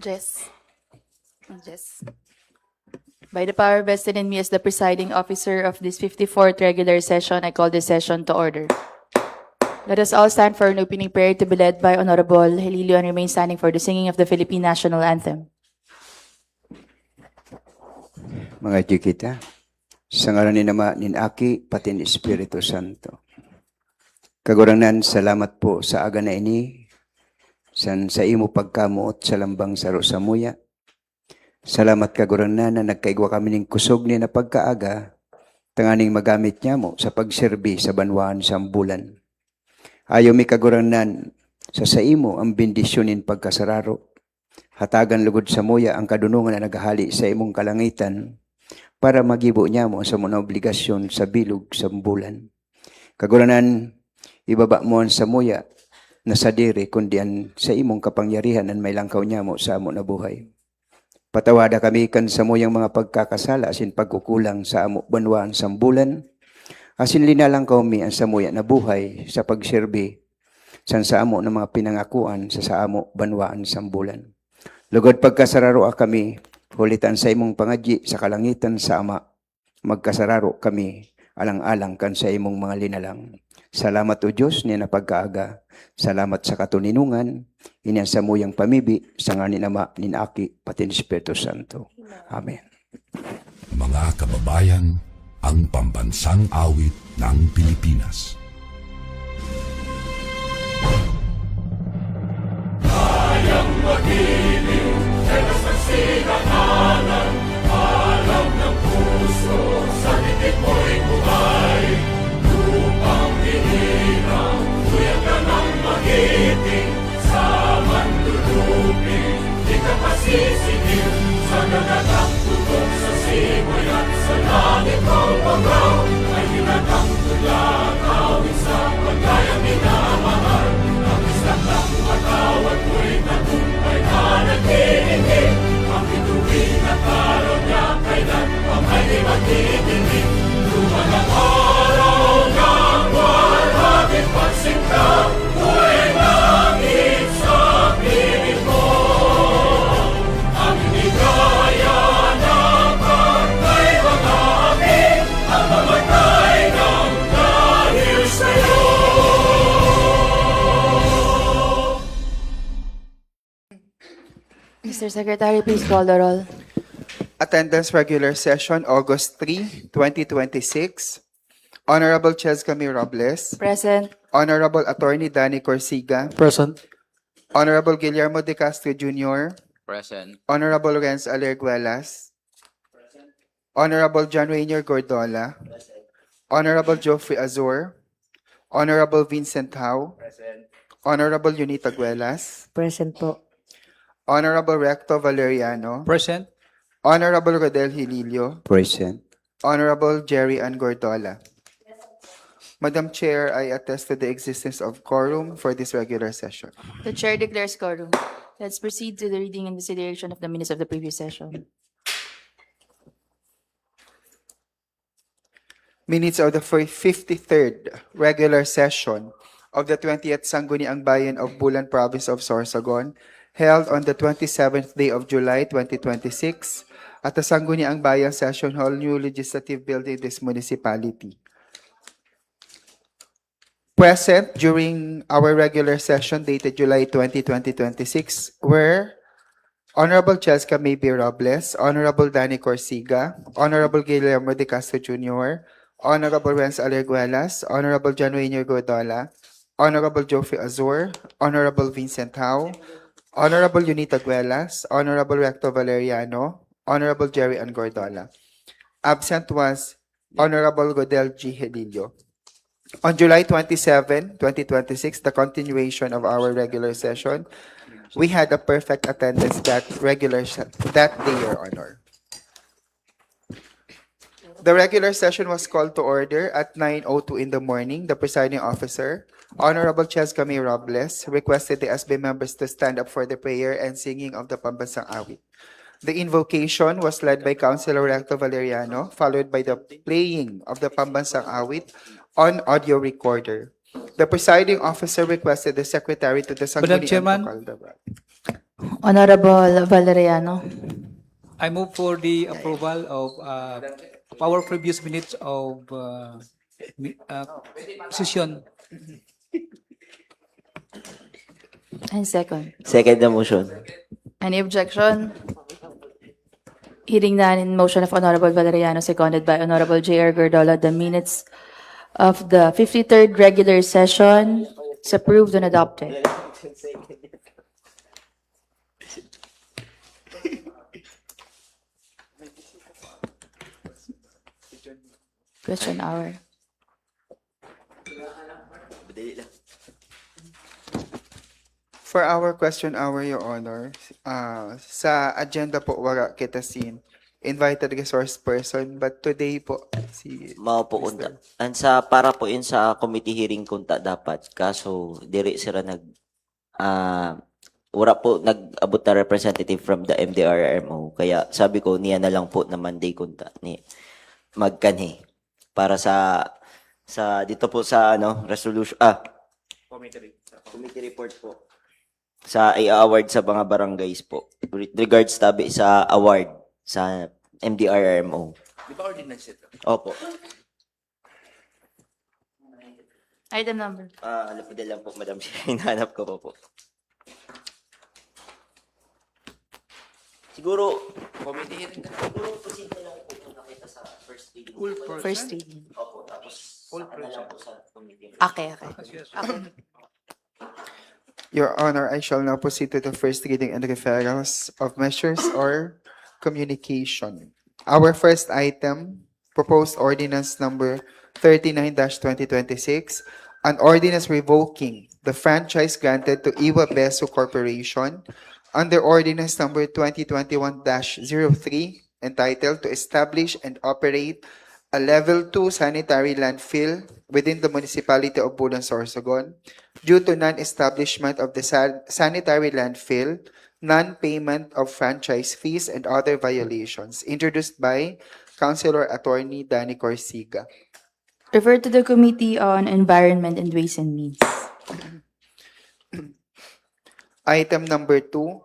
Jess. Jess. By the power vested in me as the presiding officer of this 54th regular session, I call this session to order. Let us all stand for an opening prayer to be led by Honorable Helilio and remain standing for the singing of the Philippine National Anthem. Mga Diyo kita, sa ngalan ni Nama, nin Aki, pati ni Espiritu Santo. Kagurangan, salamat po sa aga na ini, sa imo pagkamuot sa lambang saro sa muya. Salamat kagurangan na nagkaigwa kami ng kusog ni na pagkaaga, tanganing magamit niya mo sa pagserbi sa banwaan sa bulan. Ayaw mi kagurangan sa imo ang bendisyonin pagkasararo. Hatagan lugod sa muya ang kadunungan na naghali sa imong kalangitan para magibo niya mo sa mga obligasyon sa bilog sa bulan. Kaguranan, ibaba mo sa muya na sa diri kundi sa imong kapangyarihan ang may langkaw niya mo sa amo na buhay. Patawada kami kan sa muyang mga pagkakasala asin pagkukulang sa amo banwaan sa bulan. Asin linalang kami ang sa muya na buhay sa pagserbi sa amo ng mga pinangakuan sa amo banwaan sa bulan. Lugod pagkasararo kami, hulitan sa imong pangadyi sa kalangitan sa ama. Magkasararo kami, alang-alang kan sa imong mga linalang. Salamat o Diyos niya na pagkaaga. Salamat sa katuninungan, iniyan sa muyang pamibi, sa nga ni Ama, ni Aki, pati ni Espiritu Santo. Amen. Mga kababayan, ang pambansang awit ng Pilipinas. Kayang magiliw, telas ng silanganan, alam ng puso, sa titik mo'y buhay. Lupang hinirang, tuyag ka ng magiting, sa manluluping, di ka pasisingil, sa nagatang tutok sa simoy at sa langit ng pagaw, ay hinatang tula, kawin sa paglayang minamahal, ang isang ng matawad mo'y tagumpay na nag-iingin, ang ituwing at araw niya kailan pang ay di magtitingin, lupa ng araw ng walhagin pagsingka, mo'y langit sa piling mo. Ang hinigaya na pagkay mag-aamig, ang mamatay ng dahil sa'yo. Mr. Secretary, please call the roll. Attendance regular session, August 3, 2026. Honorable Chescami Robles. Present. Honorable Attorney Danny Corsiga. Present. Honorable Guillermo de Castro Jr. Present. Honorable Renz Alerguelas. Honorable John Rainier Gordola. Honorable Geoffrey Azor. Honorable Vincent Howe. Honorable Unita Guelas. Present po. Honorable Recto Valeriano. Present. Honorable Rodel Hililio. Present. Honorable Jerry Ann Gordola. Madam Chair, I attest to the existence of quorum for this regular session. The chair declares quorum. Let's proceed to the reading and consideration of the minutes of the previous session. Minutes of the 53rd regular session of the 20th Sangguniang Bayan of Bulan Province of Sorsogon, held on the 27th day of July 2026 at the Sangguniang Bayan Session Hall, New Legislative Building, this municipality. Present during our regular session dated July 20, 2026 were Honorable Cheska Maybe Robles, Honorable Danny Corsiga, Honorable Guillermo de Castro Jr., Honorable Renz Alerguelas, Honorable John Rainier Gordola, Honorable Geoffrey Azor, Honorable Vincent Howe, Honorable Unita Guelas, Honorable Recto Valeriano, Honorable Jerry Ann Gordola. Absent was Honorable Godel G. Hedillo. On July 27, 2026, the continuation of our regular session, we had a perfect attendance that day, Your Honor. The regular session was called to order at 9:02 in the morning. The presiding officer, Honorable Chescami Robles, requested the SB members to stand up for the prayer and singing of the Pambansang Awit. The invocation was led by Councilor Recto Valeriano, followed by the playing of the Pambansang Awit on audio recorder. The presiding officer requested the secretary to the Madam Sangguniang Chairman. to call the roll. Honorable Valeriano. I move for the approval of our previous minutes of session. And second. Second the motion. Any objection? Hearing none in motion of Honorable Valeriano, seconded by Honorable J.R. Gordola, the minutes of the 53rd regular session is approved and adopted. Question hour. For our question hour, Your Honor, sa agenda po wala kita sin invited resource person, but today po si Mao po unta. And sa para po yun sa committee hearing kunta dapat kaso diri sila wala po nag-abot na representative from the MDRRMO kaya sabi ko niya na lang po na Monday kunta ni magkanhi para sa dito po sa resolution committee report po sa i-award sa mga barangays po with regards tabi sa award sa MDRRMO. Di ba ordinance ito? Opo. Item number. Alam po lang po, Madam Chair. Hinahanap ko po. Siguro, Committee hearing ka. siguro posible lang po kung nakita sa first reading. Full person? First reading. Opo, tapos Full saka na lang person. po sa committee. Okay, okay. Okay. Your Honor, I shall now proceed to the first reading and referrals of measures or communication. Our first item, proposed ordinance number 39-2026, an ordinance revoking the franchise granted to Iwa Beso Corporation under ordinance number 2021-03 entitled to establish and operate a level 2 sanitary landfill within the municipality of Bulan, Sorsogon due to non-establishment of the sanitary landfill, non-payment of franchise fees, and other violations, introduced by Councilor Attorney Danny Corsiga. Refer to the Committee on Environment and Ways and Means. Item number 2,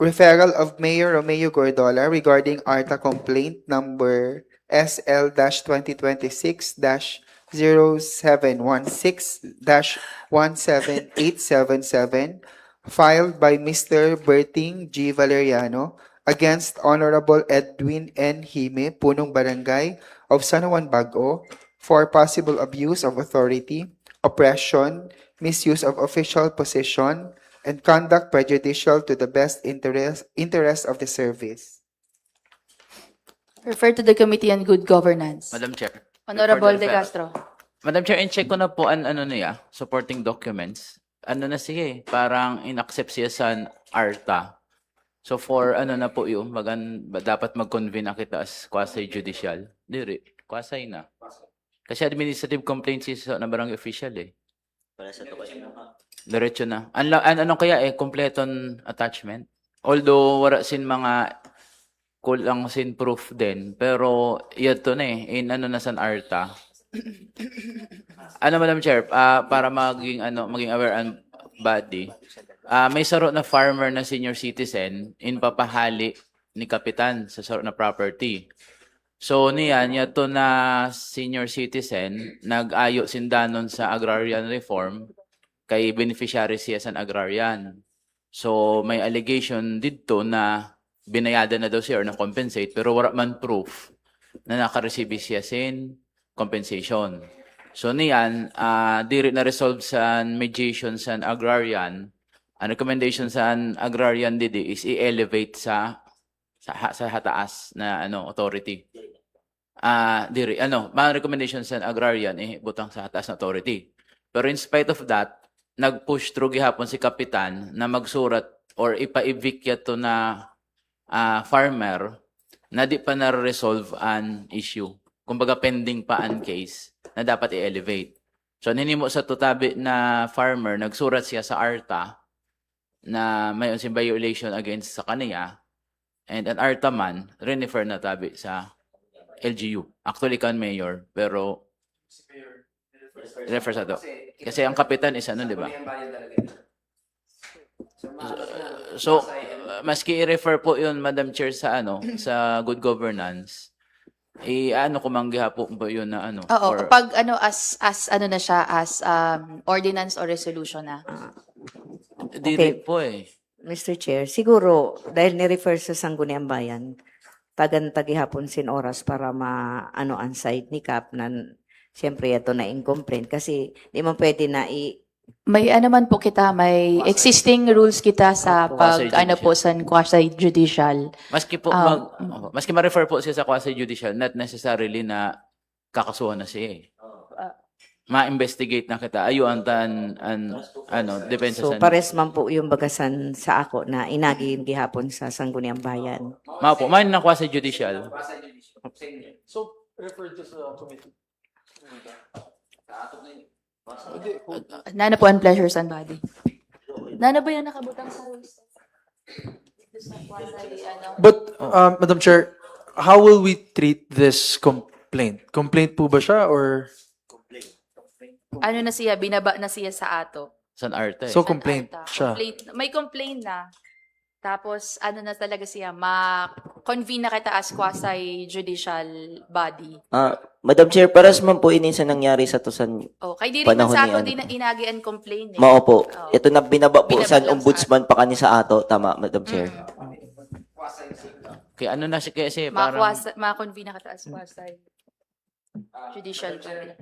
referral of Mayor Romeo Gordola regarding ARTA complaint number SL-2026-0716-17877 filed by Mr. Berting G. Valeriano against Honorable Edwin N. Hime, Punong Barangay of San Juan Bago for possible abuse of authority, oppression, misuse of official position, and conduct prejudicial to the best interest of the service. Refer to the Committee on Good Governance. Madam Chair. Honorable Refer De to Castro. Madam Chair, in-check ko na po niya, supporting documents. Ano na siya parang in-accept siya sa ARTA. So for na po yun, dapat mag-convene na kita as quasi-judicial. Diri, quasi na. Kasi administrative complaints siya na barangay official Para sa to kayo mga. Diretso na. Ano kaya completon attachment? Although wala sin mga kulang sin proof din, pero yato na in na san ARTA. Madam Chair, para maging aware ang body. May saro na farmer na senior citizen in papahali ni kapitan sa saro na property. So niyan yato na senior citizen nag-ayo sindanon sa agrarian reform kay beneficiary siya sa agrarian. So may allegation dito na binayadan na daw siya or na-compensate pero wala man proof na nakareceive siya sin compensation. So niyan, diri na resolve sa mediation sa agrarian. Ang recommendation sa agrarian didi is i-elevate sa hataas na authority. Diri mga recommendation sa agrarian butang sa hataas na authority. Pero in spite of that, nag-push through gihapon si kapitan na magsurat or ipa-evict yato na farmer na di pa na-resolve an issue. Kumbaga pending pa an case na dapat i-elevate. So ninimo sa tutabi na farmer, nagsurat siya sa ARTA na may unsing violation against sa kaniya and an ARTA man, refer na tabi sa LGU. Actually kan mayor, pero refer sa to. Kasi ang kapitan is di ba? So, maski i-refer po yun, Madam Chair, sa sa good governance, ano kumanggiha po ba yun na Oo, or pag as ano na siya, as ordinance or resolution na. dili po eh. Mr. Chair, siguro dahil ni-refer sa Sangguniang Bayan, tagihapon sin oras para maano ang side ni Kap na siyempre ito na in-complaint kasi di mo pwede na May ano man po kita, may existing rules kita sa pag ano po sa quasi judicial. Maski po maski ma-refer po siya sa quasi judicial, not necessarily na kakasuhan na siya eh. Ma-investigate na kita. Ayun depende so sa pares man po yung bagasan sa ako na inagi gihapon sa Sangguniang Bayan. Mao po, man na quasi judicial. Nana po ang pleasures and body. Nana ba yan nakabutang sa rules? But, Madam Chair, how will we treat this complaint? Complaint po ba siya or Ano na siya, binaba na siya sa ato. San arte. so San complaint Arta. siya? May complaint na. Tapos, ano na talaga siya, ma-convene na kita as quasi-judicial body. Madam Chair, paras man po ini sa nangyari sa tusan. Oh, kay diri man Panahon sa ni ako, ano. di na inagi and complain eh. Mao po. Oo. Ito na binaba po Binaba sa lang sa ombudsman pa kani sa ato. Tama, Madam Chair. Kaya na siya kasi parang Ma-convene na kita as quasi-judicial body.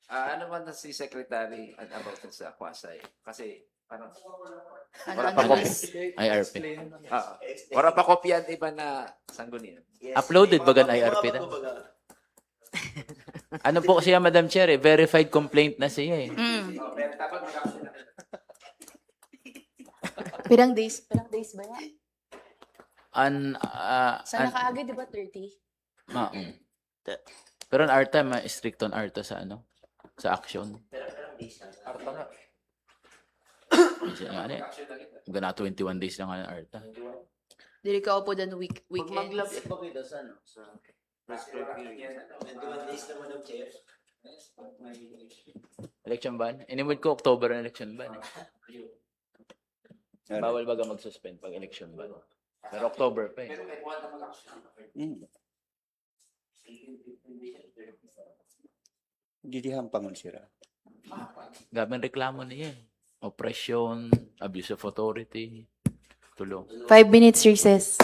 Ano man na si Secretary about sa Kwasay? Kasi parang Ano, Wala ano, pa is- IRP. wala pa kopyan iba na sanggunian. Uploaded bagan IRP na. Ano po siya, Madam Chair, verified complaint na siya eh. Pirang days ba yan? Sa An, nakaagad, di ba 30? pero ang ARTA, ma-strict on ARTA sa sa action. Gana 21 days lang ang ARTA. Dili ka po dan weekend. ba kita sa election ban? Inimod ko October ang election ban. Bawal baga mag-suspend pag election ban. Pero October pa eh. Didihang pangon sira. Gabing reklamo niya eh. Oppression, abuse of authority, tulong. 5 minutes recess.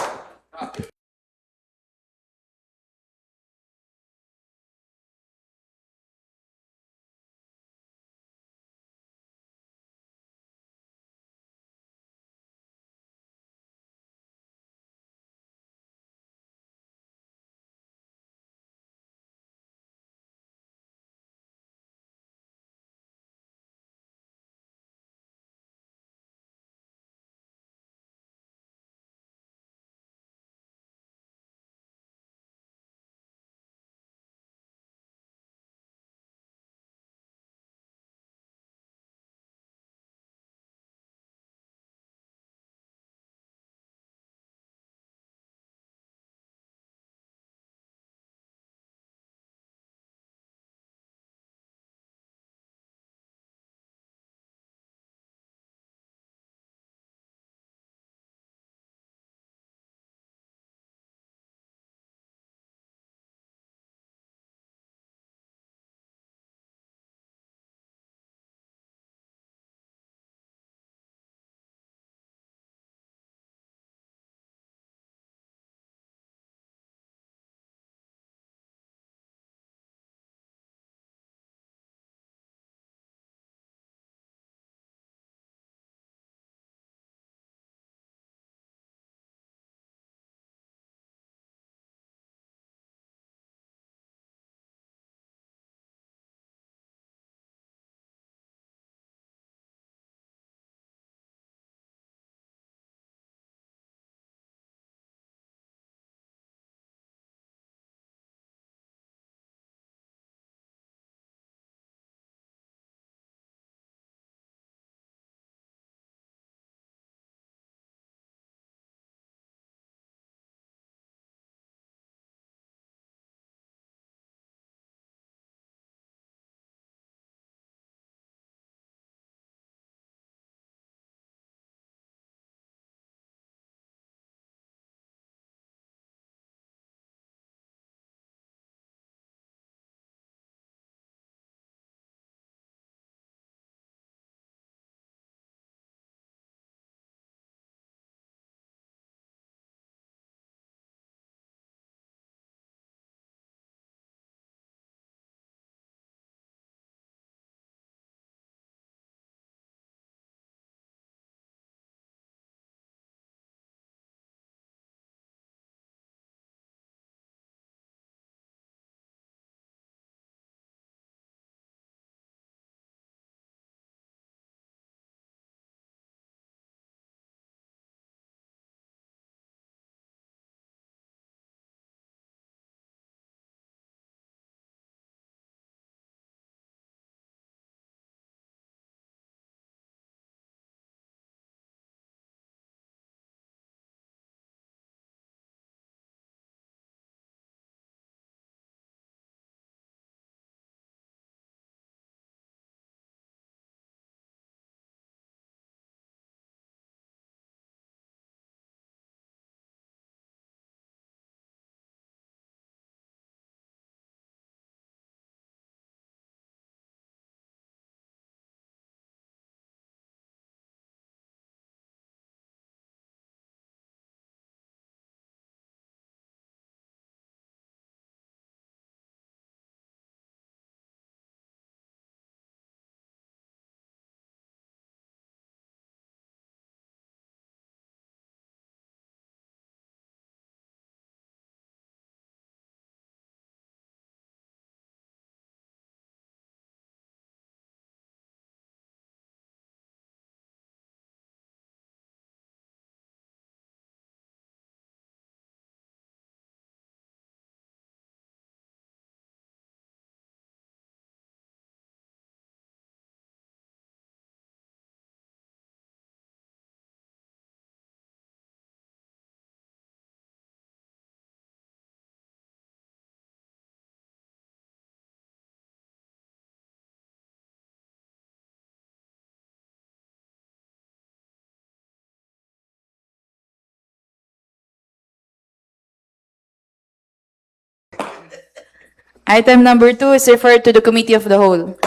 Item number 2 is referred to the Committee of the Whole.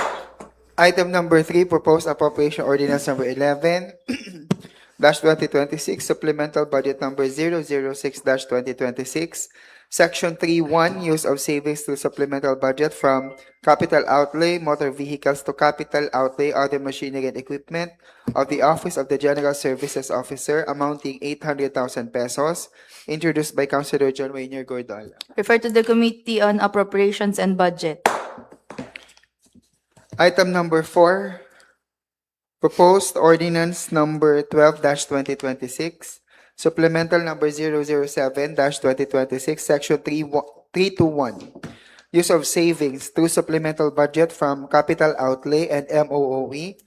Item number 3, proposed appropriation ordinance number 11 dash 2026, supplemental budget number 006 dash 2026, section 3.1, use of savings to supplemental budget from capital outlay, motor vehicles to capital outlay, other machinery and equipment of the Office of the General Services Officer amounting 800,000 pesos, introduced by Councilor John Wayne Gordola. Referred to the Committee on Appropriations and Budget. Item number 4, proposed ordinance number 12-2026, supplemental number 007-2026, section 321, use of savings through supplemental budget from capital outlay and MOOE,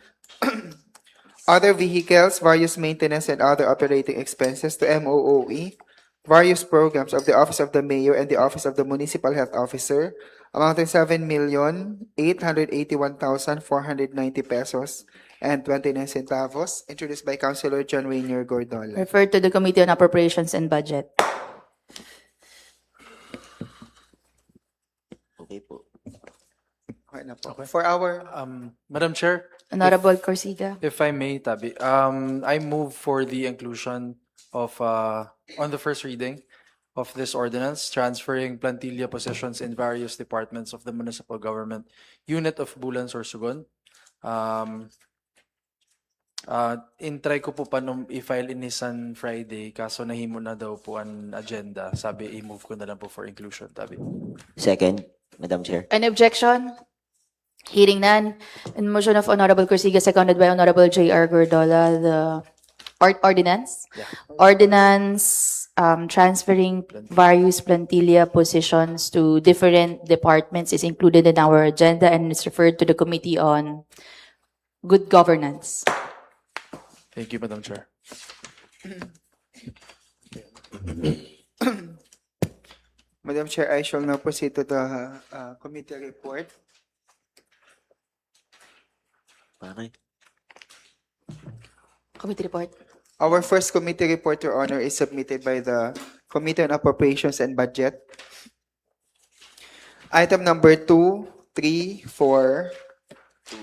other vehicles, various maintenance and other operating expenses to MOOE, various programs of the Office of the Mayor and the Office of the Municipal Health Officer, amounting 7,881,490 pesos and 29 centavos, introduced by Councilor John Wayne Gordola. Referred to the Committee on Appropriations and Budget. Okay po. Okay na po. For our Madam Chair, Honorable Corsiga. if I may, Tabi, I move for the inclusion of, on the first reading of this ordinance, transferring plantilla positions in various departments of the municipal government unit of Bulan, Sorsogon. Intry ko po pa nung i-file inisan Friday, kaso nahimo na daw po ang agenda. Sabi, i-move ko na lang po for inclusion, Tabi. Second, Madam Chair. Any objection? Hearing none. In motion of Honorable Corsiga, seconded by Honorable J.R. Gordola, the ordinance. Ordinance transferring various plantilla positions to different departments is included in our agenda and is referred to the Committee on Good Governance. Thank you, Madam Chair. Madam Chair, I shall now proceed to the committee report. Pare. Committee report. Our first committee report, Your Honor, is submitted by the Committee on Appropriations and Budget. Item number 2, 3, 4,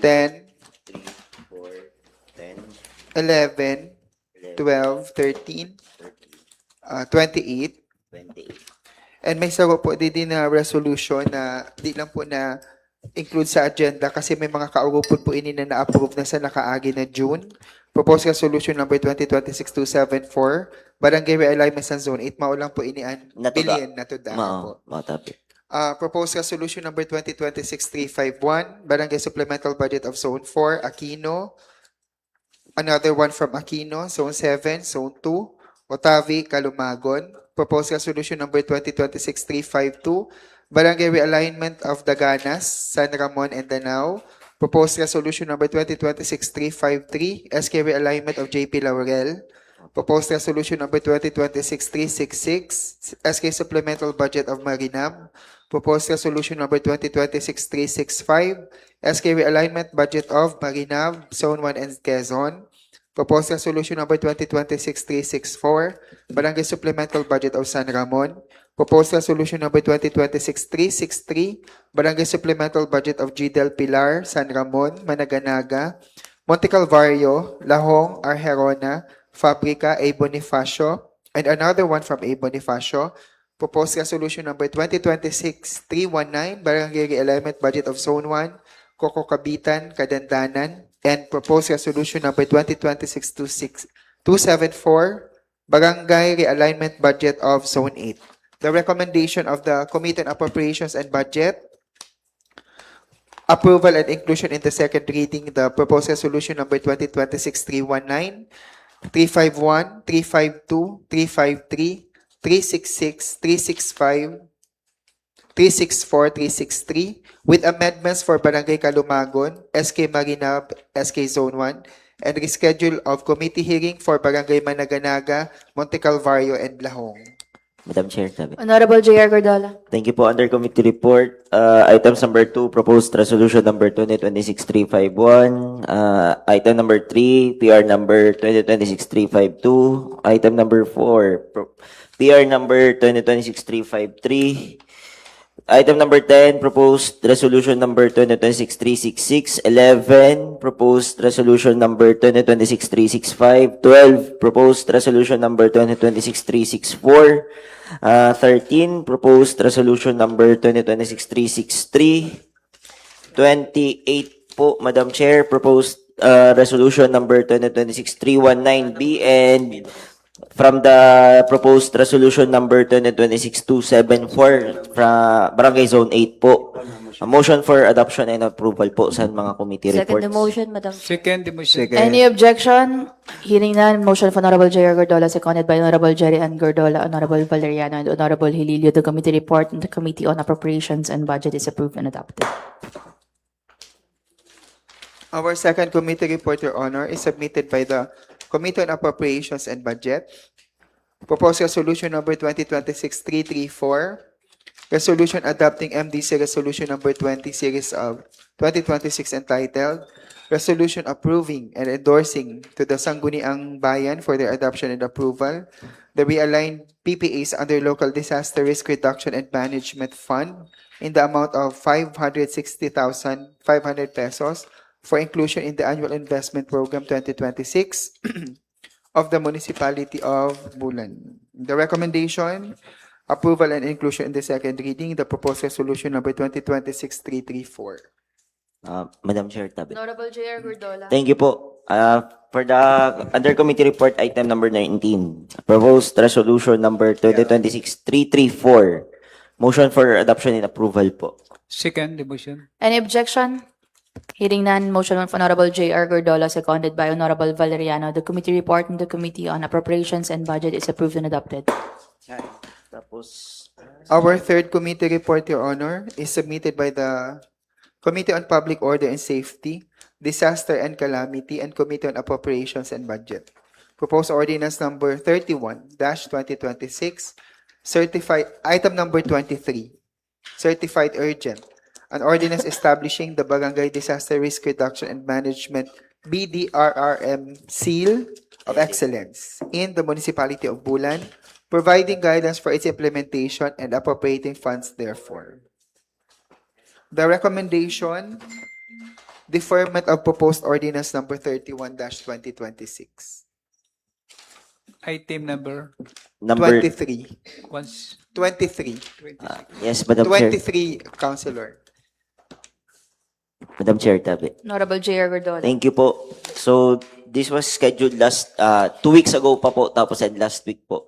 10, 4, 10, 11, 12, 13, 28. 28. And may sawa po din na resolution na di lang po na include sa agenda kasi may mga kaurupod po ini na na-approve na sa nakaagi na June. Proposed Resolution number 2026-274, Barangay Realignment sa Zone 8, maulang po inian Natuda. billion na tudaan po. Tabi. Proposed Resolution number 2026-351, Barangay Supplemental Budget of Zone 4, Aquino. Another one from Aquino, Zone 7, Zone 2, Otavi, Calumagon. Proposed Resolution number 2026-352, Barangay Realignment of Daganas, San Ramon, and Danao. Proposed Resolution number 2026-353, SK Realignment of JP Laurel. Proposed Resolution number 2026-366, SK Supplemental Budget of Marinam. Proposed Resolution number 2026-365, SK Realignment Budget of Marinam, Zone 1 and Quezon. Proposed Resolution number 2026-364, Barangay Supplemental Budget of San Ramon. Proposed Resolution number 2026-363, Barangay Supplemental Budget of G. Del Pilar, San Ramon, Managanaga, Monte Calvario, Lahong, Argerona, Fabrica, A. Bonifacio, and another one from A. Bonifacio. Proposed Resolution number 2026-319, Barangay Realignment Budget of Zone 1, Coco Cabitan, Kadandanan, and Proposed Resolution number 2026-274, Barangay Realignment Budget of Zone 8. The recommendation of the Committee on Appropriations and Budget, approval and inclusion in the second reading, the proposed resolution number 2026-319, 351, 352, 353, 366, 365, 364, 363, with amendments for Barangay Calumagon, SK Marinab, SK Zone 1, and reschedule of committee hearing for Barangay Managanaga, Monte Calvario, and Lahong. Madam Chair, Tabi. Honorable J.R. Gordola. Thank you po. Under committee report, items number 2, proposed resolution number 2026-351. Item number 3, PR number 2026-352. Item number 4, PR number 2026-353. Item number 10, proposed resolution number 2026-366. 11, proposed resolution number 2026-365. 12, proposed resolution number 2026-364. 13, proposed resolution number 2026-363. 28 po, Madam Chair, proposed resolution number 2026-319B, and from the proposed resolution number 2026-274 from Barangay Zone 8 po. A motion for adoption and approval po sa mga committee Second reports. the motion, Madam. Second the motion. Second. Any objection? Hearing none, motion of Honorable J.R. Gordola, seconded by Honorable Jerry Ann Gordola, Honorable Valeriano, and Honorable Hililio. The committee report and the Committee on Appropriations and Budget is approved and adopted. Our second committee report, Your Honor, is submitted by the Committee on Appropriations and Budget. Proposed Resolution Number 2026-334, Resolution adopting MDC Resolution Number 20 Series of 2026 entitled Resolution approving and endorsing to the Sangguniang Bayan for their adoption and approval the realigned PPAs under Local Disaster Risk Reduction and Management Fund in the amount of 560,500 pesos for inclusion in the Annual Investment Program 2026 of the Municipality of Bulan. The recommendation, approval and inclusion in the second reading, the proposed resolution number 2026-334. Madam Chair, tabi. Honorable J.R. Gordola. Thank you po. For the under committee report, item number 19, proposed resolution number 2026-334. Motion for adoption and approval po. Second the motion. Any objection? Hearing none, motion of Honorable J.R. Gordola, seconded by Honorable Valeriano. The committee report and the Committee on Appropriations and Budget is approved and adopted. Tapos, Our third committee report, Your Honor, is submitted by the Committee on Public Order and Safety, Disaster and Calamity, and Committee on Appropriations and Budget. Proposed ordinance number 31-2026, certified, item number 23, certified urgent. An ordinance establishing the Barangay Disaster Risk Reduction and Management BDRRM Seal of Excellence in the Municipality of Bulan, providing guidance for its implementation and appropriating funds therefore. The recommendation, deferment of proposed ordinance number 31-2026. Item number 23. once 23. yes, Madam Chair. 23, Councilor. Madam Chair, tabi. Honorable J.R. Gordola. Thank you po. So, this was scheduled 2 weeks ago pa po, tapos and last week po.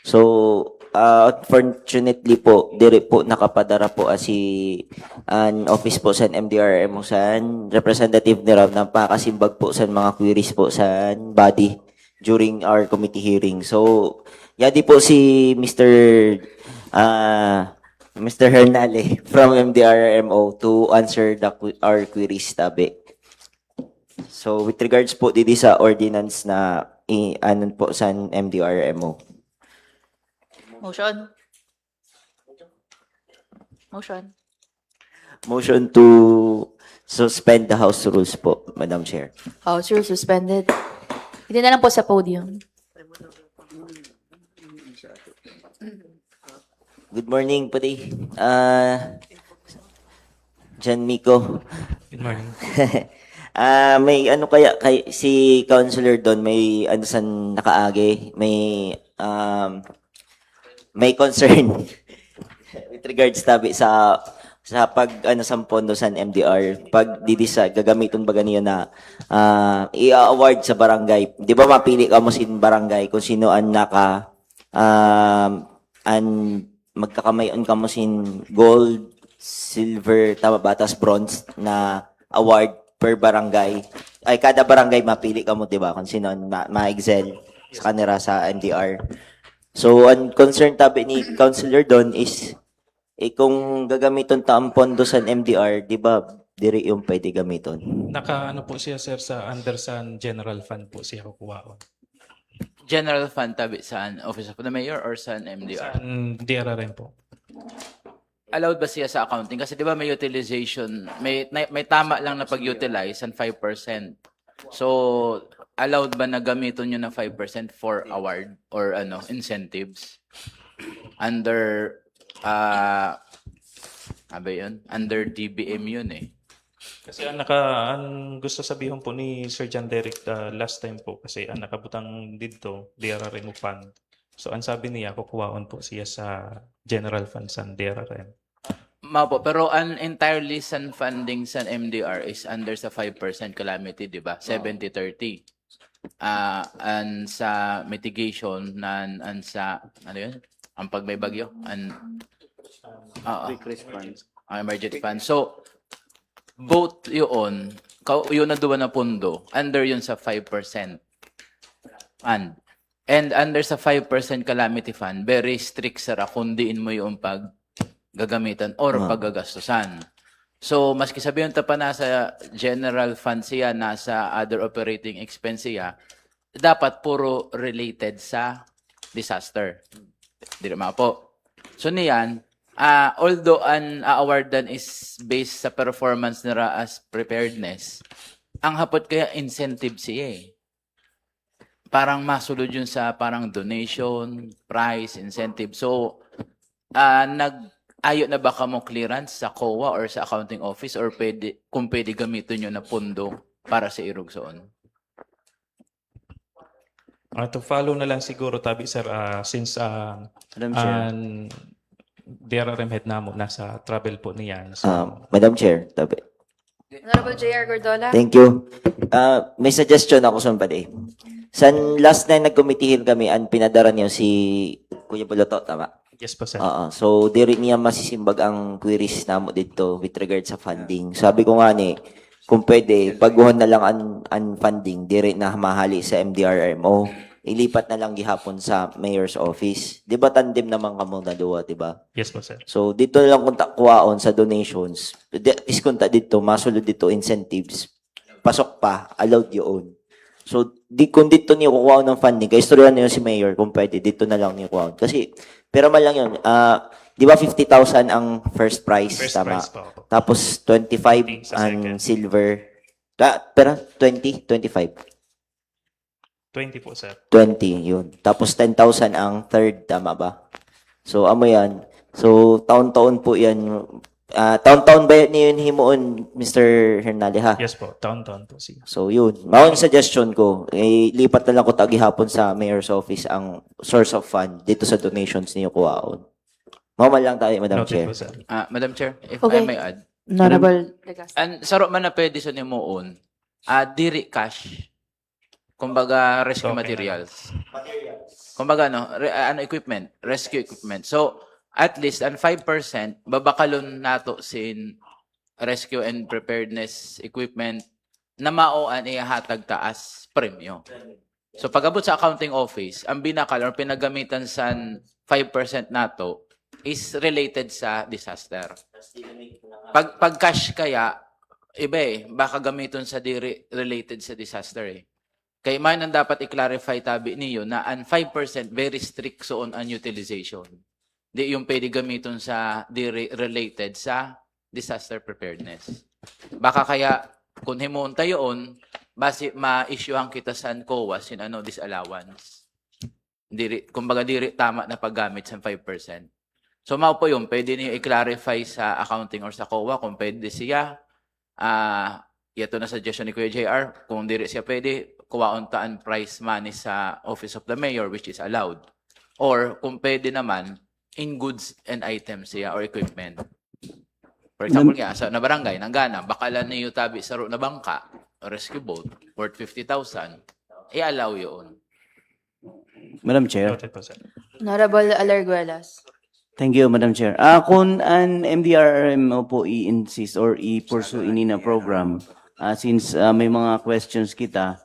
So, unfortunately po, dire po nakapadara po an office po sa MDRM sa representative ni Ram na pakasimbag po sa mga queries po sa body during our committee hearing. So, yadi po si Mr. Hernale from MDRMO to answer our queries, tabi. So, with regards po dito sa ordinance na anon po sa MDRMO. Motion. Motion. Motion to suspend the House rules po, Madam Chair. House rules suspended. Hindi na lang po sa podium. Good morning, pati. Jan Miko. Good morning. May ano kaya si Councilor Don may ano san nakaagi, may concern with regards tabi sa pag ano sa pondo sa MDR pag didisa gagamiton ba ganiya na i-award sa barangay. Di ba mapili ka mo sin barangay kung sino ang naka magkakamayon ka mo sin gold, silver, tama ba, tas bronze na award per barangay. Ay, kada barangay mapili ka mo, di ba, kung sino ma-excel sa kanila sa MDR. So, ang concern tabi ni Councilor Don is, kung gagamiton ta ang pondo sa MDR, di ba, diri yung pwede gamiton. Naka ano po siya sir sa under sa general fund po siya kukuha. General fund tabi saan? Office of the Mayor or saan MDR? Sa DRRM po. Allowed ba siya sa accounting? Kasi di ba may utilization, may tama lang na pag-utilize and 5%. So, allowed ba na gamiton nyo ng 5% for award or incentives? Under Sabi yun, under DBM yun eh. Kasi ang gusto sabihin po ni Sir John Derek last time po kasi ang nakabutang dito DRRM fund. So ang sabi niya kukuhaon po siya sa general fund sa DRRM. Mapo, pero an entirely san funding sa MDR is under sa 5% calamity, di ba? 70-30. And sa mitigation and sa ano yun? Ang pag may bagyo emergency fund. So both yun na duwa na pundo under yun sa 5% and under sa 5% calamity fund very strict sara kundiin mo yung pag gagamitan or paggagastusan. So, maski sabihin ta pa nasa general fund siya, nasa other operating expense siya, dapat puro related sa disaster. Di naman po. So, niyan, although an awardan is based sa performance nila as preparedness, ang hapot kaya incentive siya eh. Parang masulod yun sa parang donation, prize, incentive. So, ayo na baka mo clearance sa COA or sa accounting office or kung pwede gamitin nyo na pundo para sa Irugsoon? To follow na lang siguro tabi sir since Madam Chair. ang DRRM head namo nasa travel po niyan. So Madam Chair, tabi. Honorable J.R. Gordola. Thank you. May suggestion ako sa pala. San last na nag-committee kami, ang pinadara niyo si Kuya Boloto, tama? yes po sir. So, diri niya masisimbag ang queries namo dito with regard sa funding. Sabi ko nga ni, kung pwede, baguhan na lang ang funding, diri na mahali sa MDRRMO, ilipat na lang gihapon sa mayor's office. Di ba tandem naman kamo na duwa, di ba? Yes po sir. So, dito na lang kunta kuwaon sa donations. Diskunta dito, masulod dito incentives. Pasok pa, allowed yun. So, kung dito niyo kukuha ng funding, kaya istorya niyo si Mayor, kung pwede, dito na lang niyo kukuha. Kasi, pero man lang yun, di ba 50,000 ang first prize, First tama? prize po ako. Tapos, 25 Sa ang second. silver. Pero, 20, 25. 20 po sir. 20, yun. Tapos, 10,000 ang third, tama ba? So, amo yan. So, taon-taon po yan. Taon-taon ba yun himuon, Mr. Hernale, ha? Yes po, taon-taon po siya. So, yun. Mawang suggestion ko, lipat na lang ko tagihapon sa mayor's office ang source of fund dito sa donations niyo kuwaon. Mawaman lang tayo, Madam Noted Chair. po sir. Madam Chair, if Okay. I may add. Honorable Legaspi. And saro man na pwede sa nimuon, diri cash. Kumbaga, rescue Okay. materials. Kumbaga, equipment, rescue equipment. So, at least, ang 5%, babakalon nato sin rescue and preparedness equipment na maoan ihatag taas premyo. So, pag-abot sa accounting office, ang binakal or pinagamitan sa 5% nato is related sa disaster. Pag cash kaya, iba eh, baka gamiton sa related sa disaster eh. Kaya man ang dapat i-clarify tabi niyo na ang 5% very strict so on utilization. Di yung pwede gamiton sa related sa disaster preparedness. Baka kaya kung himunta yun, base ma-issuehan kita sa COA sin disallowance. Kumbaga diri tama na paggamit sa 5%. So mao po yun, pwede niyo i-clarify sa accounting or sa COA kung pwede siya. Ito na suggestion ni Kuya JR, kung diri siya pwede, kuwauntaan price money sa Office of the Mayor which is allowed. Or kung pwede naman, in goods and items siya or equipment. For example nga, sa nabarangay, nanggana, bakalan niyo tabi sa na bangka, rescue boat, worth 50,000, i-allow yun. Madam Chair. Noted po sir. Honorable Alarguelas. Thank you, Madam Chair. Kung an MDRRM po i-insist or i-pursue ini na program, since may mga questions kita,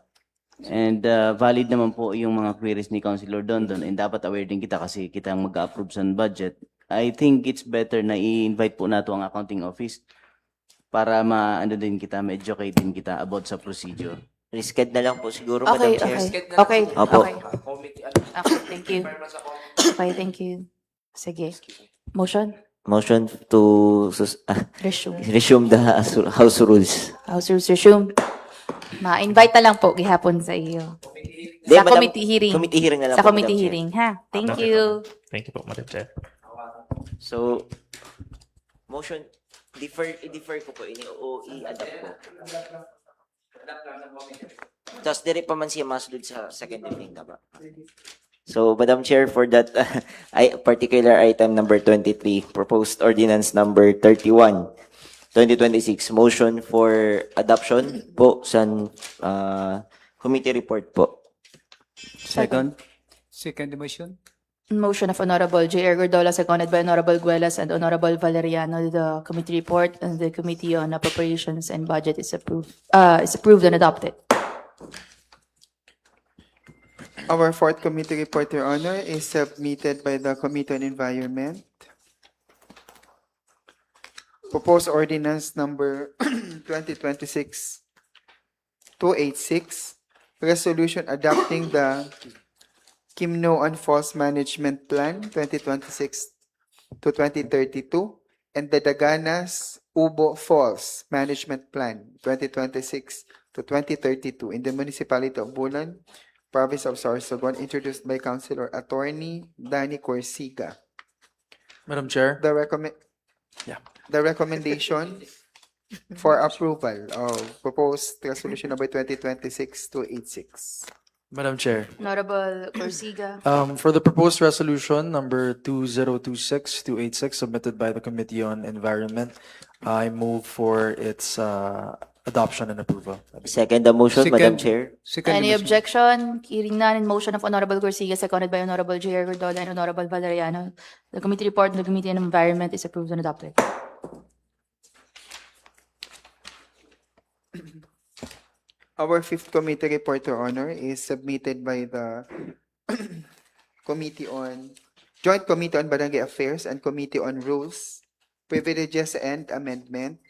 and valid naman po yung mga queries ni Councilor Dondon, and dapat aware din kita kasi kita ang mag-approve sa budget, I think it's better na i-invite po nato ang accounting office para din kita, ma-educate din kita about sa procedure. Risked na lang po siguro, Okay, Madam Chair. okay. Okay, Opo. okay. Okay, thank you. Okay, thank you. Sige. Motion? Motion to Resume. resume the House rules. House rules resume. Ma-invite na lang po gihapon sa iyo. Di, Sa Madam- committee hearing. Committee hearing na lang Sa po, committee Madam Chair. hearing, ha? Thank Noted you. po. Thank you po, Madam Chair. So, motion I-defer ko po, i-adapt ko. Tapos diri pa man siya masulod sa second reading na ba? So, Madam Chair, for that particular item number 23, proposed ordinance number 31, 2026, motion for adoption po sa committee report po. Second? Second motion. Motion of Honorable J.R. Gordola, seconded by Honorable Guelas and Honorable Valeriano. The committee report and the Committee on Appropriations and Budget is approved and adopted. Our fourth committee report, Your Honor, is submitted by the Committee on Environment. Proposed ordinance number 2026-286, resolution adopting the Kimnoan Falls Management Plan 2026 to 2032 and the Daganas Ubo Falls Management Plan 2026 to 2032 in the municipality of Bulan, province of Sorsogon, introduced by Councilor Attorney Danny Corsiga. Madam Chair. The recommendation for approval of proposed resolution number 2026-286. Madam Chair. Honorable Corsiga. For the proposed resolution number 2026-286 submitted by the Committee on Environment, I move for its adoption and approval. Second the motion, Madam Chair. Second Any motion. objection? Hearing none, in motion of Honorable Corsiga, seconded by Honorable J.R. Gordola and Honorable Valeriano. The committee report of the Committee on Environment is approved and adopted. Our fifth committee report, Your Honor, is submitted by the Joint Committee on Barangay Affairs and Committee on Rules, Privileges and Amendment.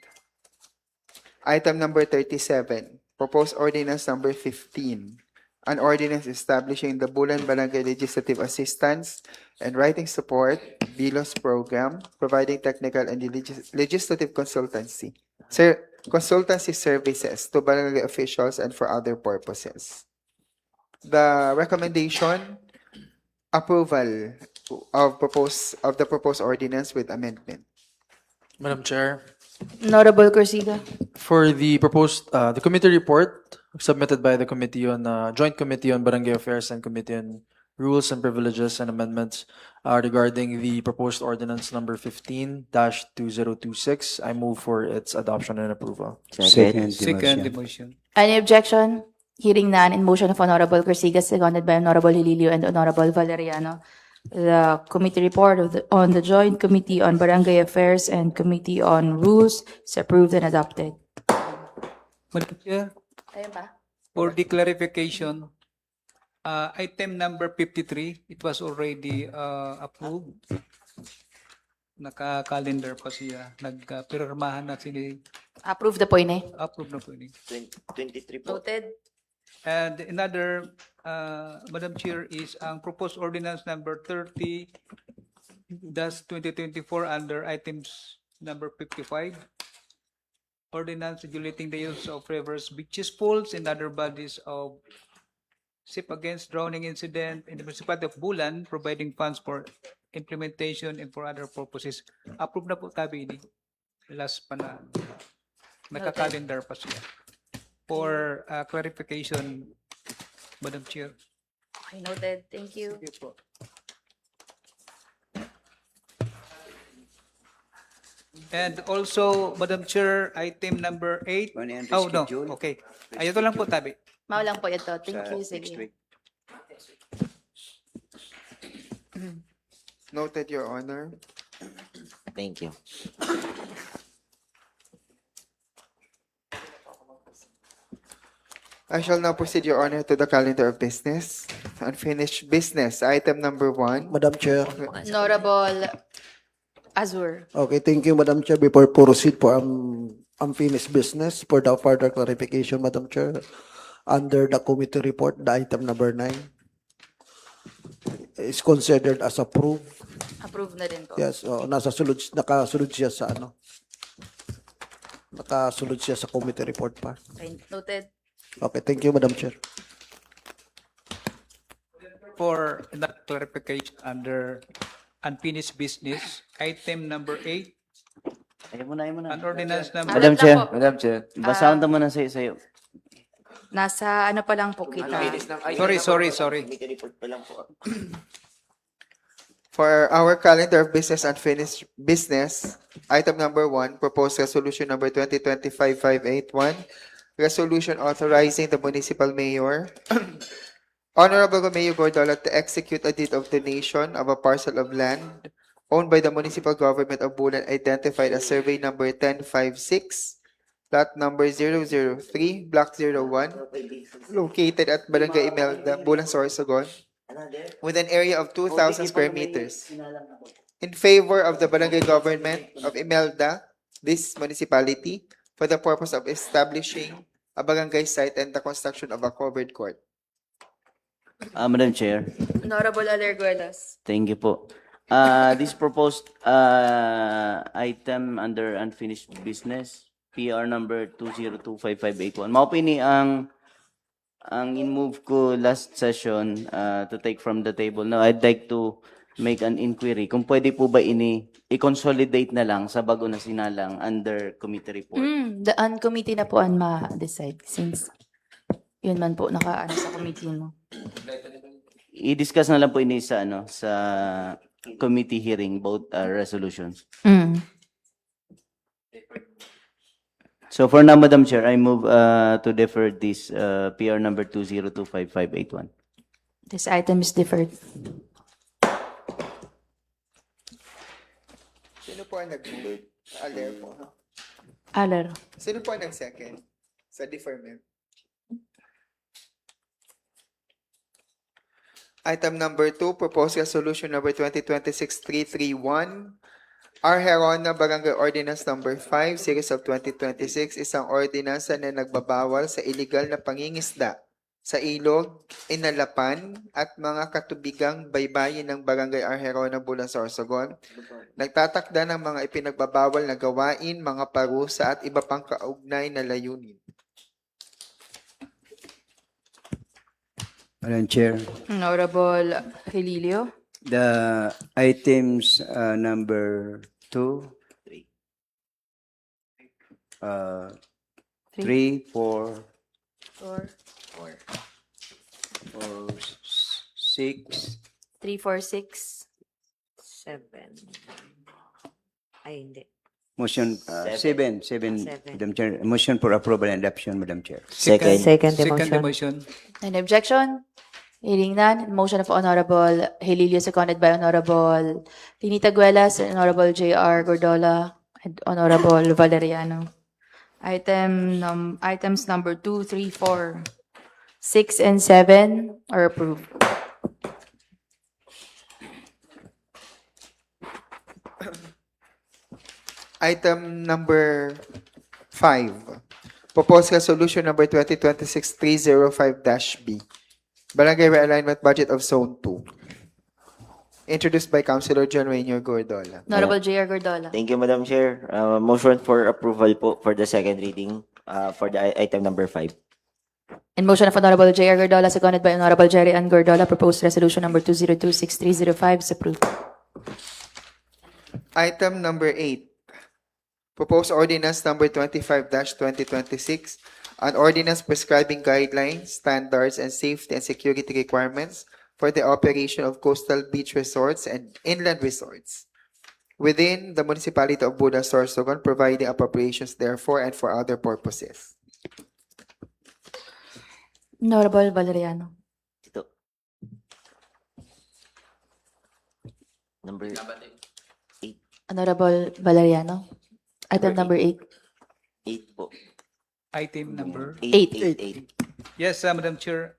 Item number 37, proposed ordinance number 15, an ordinance establishing the Bulan Barangay Legislative Assistance and Writing Support BILOS program, providing technical and legislative consultancy services to barangay officials and for other purposes. The recommendation, approval of the proposed ordinance with amendment. Madam Chair. Honorable Corsiga. For the proposed, the committee report submitted by the Committee on, Joint Committee on Barangay Affairs and Committee on Rules and Privileges and Amendments regarding the proposed ordinance number 15-2026, I move for its adoption and approval. Second. Second motion. Any objection? Hearing none, in motion of Honorable Corsiga, seconded by Honorable Hililio and Honorable Valeriano. The committee report on the Joint Committee on Barangay Affairs and Committee on Rules is approved and adopted. Madam Chair, Ayun pa. for the clarification, item number 53, it was already approved. Naka-calendar pa siya. Nagpirmahan na sila. Approve the point eh. Approve na po yun. 23 po. Noted. And another, Madam Chair, is ang proposed ordinance number 30-2024 under items number 55. Ordinance regulating the use of rivers, beaches, pools, and other bodies of SIP against drowning incident in the municipality of Bulan, providing funds for implementation and for other purposes. Approve na po tabi ini. Last pa na. Naka-calendar pa siya. For clarification, Madam Chair. Okay, noted. Thank you. And also, Madam Chair, item number 8. Oh, no. Okay. Ay, ito lang po, tabi. Mao lang po ito. Thank you. Sige. Noted, Your Honor. Thank you. I shall now proceed, Your Honor, to the calendar of business. Unfinished business, item number 1. Madam Chair. Honorable Azur. Okay, thank you, Madam Chair. Before proceed for unfinished business, for the further clarification, Madam Chair, under the committee report, the item number 9 is considered as approved. Approve na din po. Yes, nakasunod siya sa committee report pa. Okay, noted. Okay, thank you, Madam Chair. For that clarification under unfinished business, item number 8, Ayaw mo na, ayaw mo na. An ordinance number Madam Ulit lang Chair. po. Madam Chair. Basahan naman na sa'yo. Nasa ano pa lang po kita. Sorry. Committee report pa lang po. For our calendar of business unfinished business, item number 1, proposed resolution number 2025-581, resolution authorizing the municipal mayor, Honorable Mayor Gordola, to execute a deed of donation of a parcel of land owned by the municipal government of Bulan identified as survey number 1056, lot number 003, block 01, located at Barangay Imelda, Bulan, Sorsogon, with an area of 2,000 square meters. In favor of the barangay government of Imelda, this municipality, for the purpose of establishing a barangay site and the construction of a covered court. Madam Chair. Honorable Alerguelas. Thank you po. This proposed item under unfinished business, PR number 2025581. Maupini ang in-move ko last session to take from the table. Now, I'd like to make an inquiry. Kung pwede po ba i-consolidate na lang sa bago na sinalang under committee report. The committee na po ang ma-decide since yun man po nakaano sa committee mo. I-discuss na lang po ini sa sa committee hearing both resolutions. So for now, Madam Chair, I move to defer this PR number 2025581. This item is deferred. Sino po ang nag-move? Aler po. Aler. Sino po ang nag-second sa deferment? Item number 2, proposed resolution number 2026-331, R. Herona Barangay Ordinance number 5, series of 2026, isang ordinansa na nagbabawal sa illegal na pangingisda sa ilog, inalapan, at mga katubigang baybayin ng Barangay R. Herona, Bulan, Sorsogon. Nagtatakda ng mga ipinagbabawal na gawain, mga parusa at iba pang kaugnay na layunin. Madam Chair, Honorable Helilio. the items number 2, 3, 4, 6, 3, 4, 6. 7. Ay, hindi. motion 7, Seven. Madam Chair. Motion for approval and adoption, Madam Chair. Second the Second motion. motion. Any objection? Hearing none, motion of Honorable Helilio seconded by Honorable Tinita Guelas, Honorable J.R. Gordola, and Honorable Valeriano. Items number 2, 3, 4, 6, and 7 are approved. Item number 5, proposed resolution number 2026-305-B, Barangay Realignment Budget of Zone 2, introduced by Councilor John Rainier Gordola. Honorable J.R. Gordola. Thank you, Madam Chair. Motion for approval po for the second reading for the item number 5. In motion of Honorable J.R. Gordola, seconded by Honorable Jerry Ann Gordola, proposed resolution number 2026305 is approved. Item number 8, proposed ordinance number 25-2026, an ordinance prescribing guidelines, standards, and safety and security requirements for the operation of coastal beach resorts and inland resorts within the municipality of Bulan, Sorsogon, providing appropriations therefore and for other purposes. Honorable Valeriano. Ito. Number Honorable Valeriano. Item number 8. 8 po. Item number 8. Yes, Madam Chair.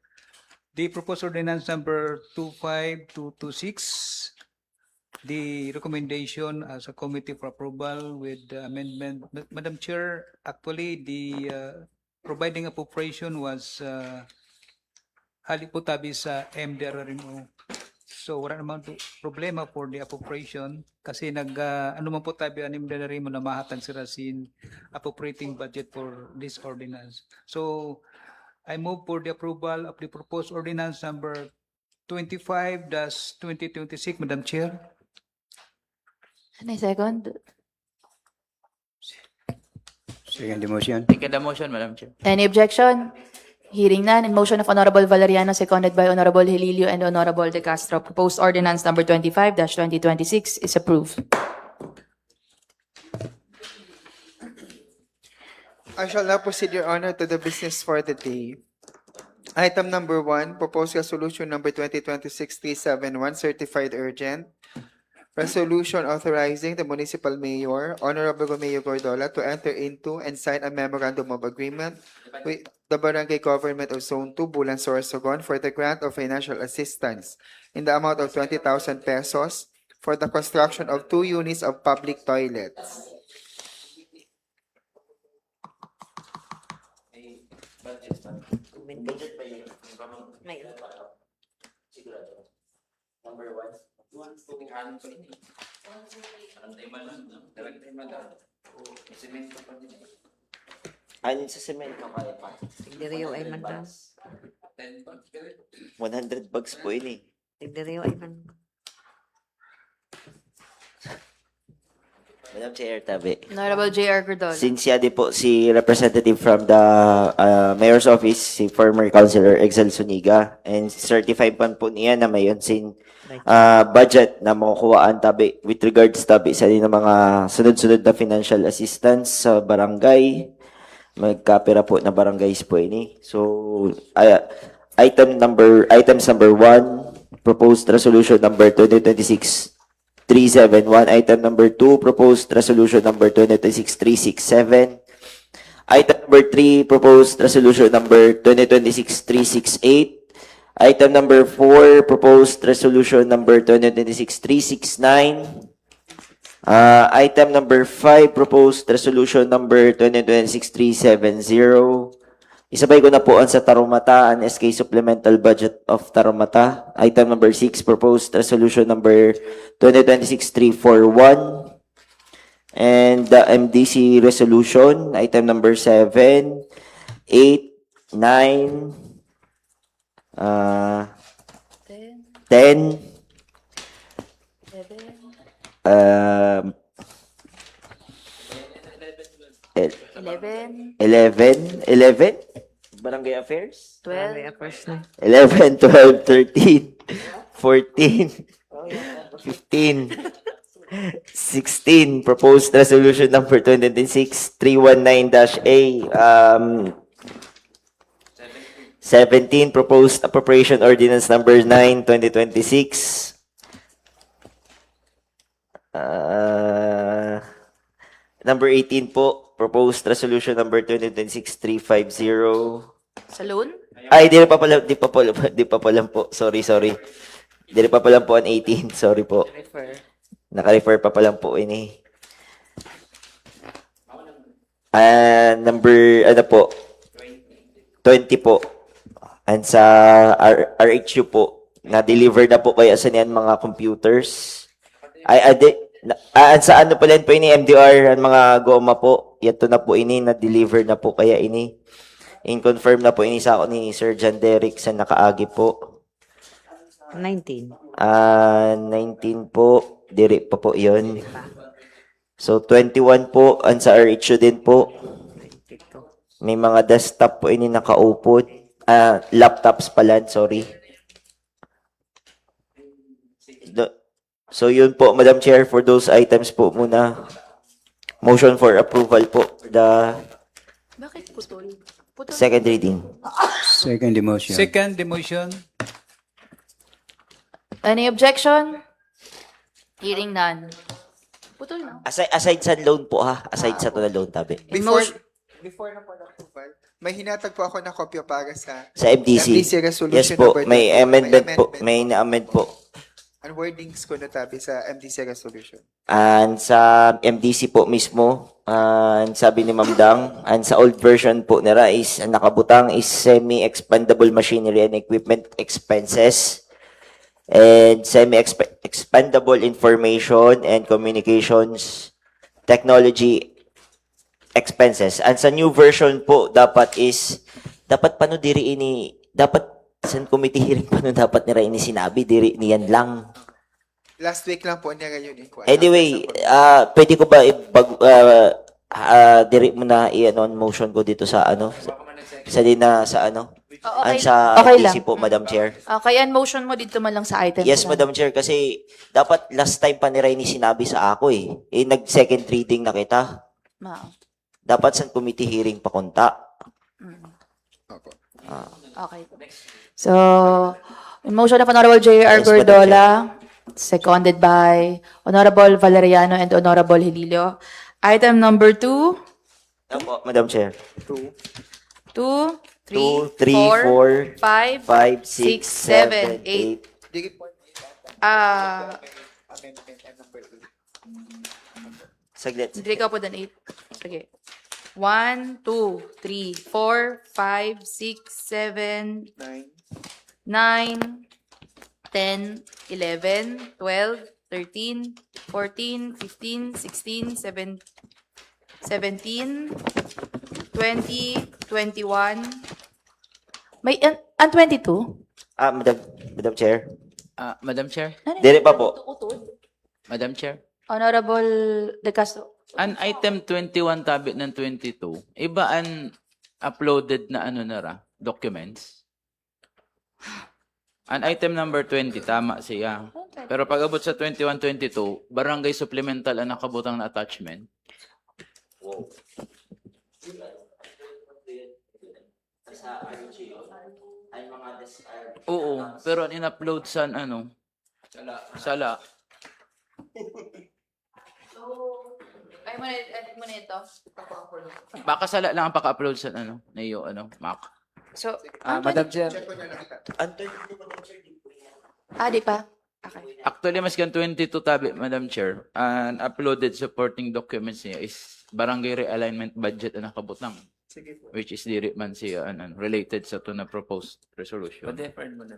The proposed ordinance number 25226, the recommendation as a committee for approval with the amendment. Madam Chair, actually, the providing appropriation was haliputabi sa MDRRMO. So, wala naman problema for the appropriation kasi ano man po tabi ang MDRRMO na mahatag sila sin appropriating budget for this ordinance. So, I move for the approval of the proposed ordinance number 25-2026, Madam Chair. Any second? Second the motion. Second the motion, Madam Chair. Any objection? Hearing none, in motion of Honorable Valeriano, seconded by Honorable Hililio and Honorable De Castro, proposed ordinance number 25-2026 is approved. I shall now proceed, Your Honor, to the business for the day. Item number 1, proposed resolution number 2026-371, certified urgent. Resolution authorizing the municipal mayor, Honorable Romeo Gordola, to enter into and sign a memorandum of agreement with the Barangay Government of Zone 2, Bulan, Sorsogon, for the grant of financial assistance in the amount of 20,000 pesos for the construction of 2 units of public toilets. Anin sa semento kaya pa? Tigdiriyo ay man daw. 100 bags po ini. Tigdiriyo ay man. Madam Chair, tabi. Honorable J.R. Gordola. Since yadi po si representative from the mayor's office, si former councilor Excel Suniga, and certified pan po niya na mayon sin budget na makukuhaan tabi with regards tabi sa din ng mga sunod-sunod na financial assistance sa barangay, magkapira po na barangays po ini. So, items number 1, proposed resolution number 2026-371. Item number 2, proposed resolution number 2026-367. Item number 3, proposed resolution number 2026-368. Item number 4, proposed resolution number 2026-369. Item number 5, proposed resolution number 2026-370. Isabay ko na po ang sa Tarumata, an SK Supplemental Budget of Tarumata. Item number 6, proposed resolution number 2026-341. And the MDC resolution, item number 7, 8, 9, 10, 11, Barangay Affairs? 12, 11, 12, 13, 14, 15, 16, proposed resolution number 2026-319-A. 17, proposed appropriation ordinance number 9, 2026. Number 18 po, proposed resolution number 2026-350. sa loan? Ay, di pa pala po. Sorry. Di pa pala po ang 18. Sorry po. Naka-refer pa pala po ini. Number, 20 po. And sa RHU po, na-deliver na po kaya sa niyan mga computers. Sa ano pala po ini, MDR, ang mga goma po. Yato na po ini, na-deliver na po kaya ini. In-confirm na po ini sa ako ni Sir John Derrick sa nakaagi po. 19. 19 po, diri pa po yun. So, 21 po, ang sa RHU din po. May mga desktop po ini nakaupod. Laptops pala, sorry. So, yun po, Madam Chair, for those items po muna. Motion for approval po. The Bakit putol? second reading. Second the motion. Second the motion. Any objection? Hearing none. Putol na. Aside sa loan po ha. Aside sa to na loan tabi. Before na po approval, may hinatag po ako na kopya para sa Sa MDC. resolution Yes po. number May 21. amendment po. May na-amend po. Ang wordings ko na tabi sa MDC resolution. And sa MDC po mismo, sabi ni Ma'am Dang, and sa old version po nila is, ang nakabutang is semi-expendable machinery and equipment expenses and semi-expendable information and communications technology expenses. And sa new version po, dapat paano diri ini, dapat sa committee hearing paano dapat nila ini sinabi, diri niyan lang. Last week lang po niya ngayon. Anyway, pwede ko ba diri mo na i-ano ang motion ko dito sa ano, sa din na sa ano, Okay, sa okay DC lang. po, Madam Chair. Okay, and motion mo dito man lang sa item. Yes, Madam Chair, kasi dapat last time pa ni Rainy sinabi sa ako eh. Nag-second reading na kita. Dapat sa committee hearing pa kunta. Okay. So, in motion of Honorable J.R. Yes, Madam Gordola, seconded by Honorable Valeriano and Honorable Hililio. Item number 2, Opo, Madam Chair. 2, 2, 3, 3, 4, 5, 5, 6, 7, 7, 8. 8. Saglit. Hindi ka po dan 8. Sige. 1, 2, 3, 4, 5, 6, 7, 9, 10, 11, 12, 13, 14, 15, 16, 17, 20, 21. May, ang 22? Madam Chair. Madam Chair? Dire pa po. Madam Chair? Honorable De Castro. An item 21 tabi ng 22, iba an uploaded na ano na ra, documents. An item number 20, tama siya. Pero pag abot sa 21-22, barangay supplemental ang nakabutang na attachment. Oo, pero ang in-upload sa ano? Sala. Ay mo na, edit mo na ito. Baka sala lang ang paka-upload sa ano, na iyo, ano, Mac. So, Madam Chair, di pa? Okay. Actually, mas kan 22 tabi, Madam Chair, and uploaded supporting documents niya is barangay realignment budget na nakabutang. Which is diri man siya related sa to na proposed resolution. pa-defer mo na.